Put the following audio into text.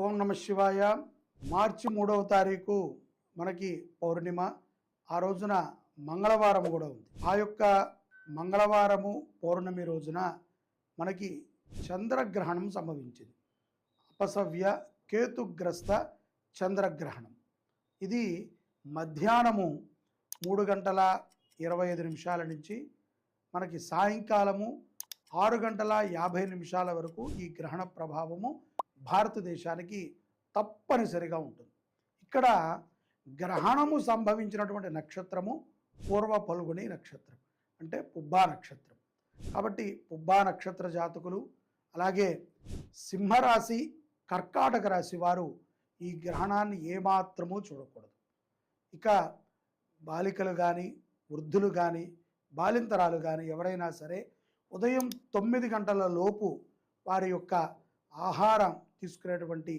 ఓం నమ శివాయ. మార్చి 3వ తారీఖు మనకి పౌర్ణిమ. ఆ రోజున మంగళవారం కూడా ఉంది. ఆ యొక్క మంగళవారము పౌర్ణమి రోజున మనకి చంద్రగ్రహణం సంభవించింది. అపసవ్య కేతుగ్రస్త చంద్రగ్రహణం. ఇది మధ్యాహ్నము 3:25 నుంచి మనకి సాయంకాలము 6:50 వరకు ఈ గ్రహణ ప్రభావము భారతదేశానికి తప్పనిసరిగా ఉంటుంది. ఇక్కడ గ్రహణము సంభవించినటువంటి నక్షత్రము పూర్వ పల్గుని నక్షత్రం, అంటే పుబ్బా నక్షత్రం. కాబట్టి పుబ్బా నక్షత్ర జాతకులు, అలాగే సింహరాశి, కర్కాటక రాశి వారు ఈ గ్రహణాన్ని ఏమాత్రము చూడకూడదు. ఇక బాలికలు కానీ, వృద్ధులు కానీ, బాలింతరాలు కానీ ఎవరైనా సరే ఉదయం 9 గంటల లోపు వారి యొక్క ఆహారం తీసుకునేటువంటి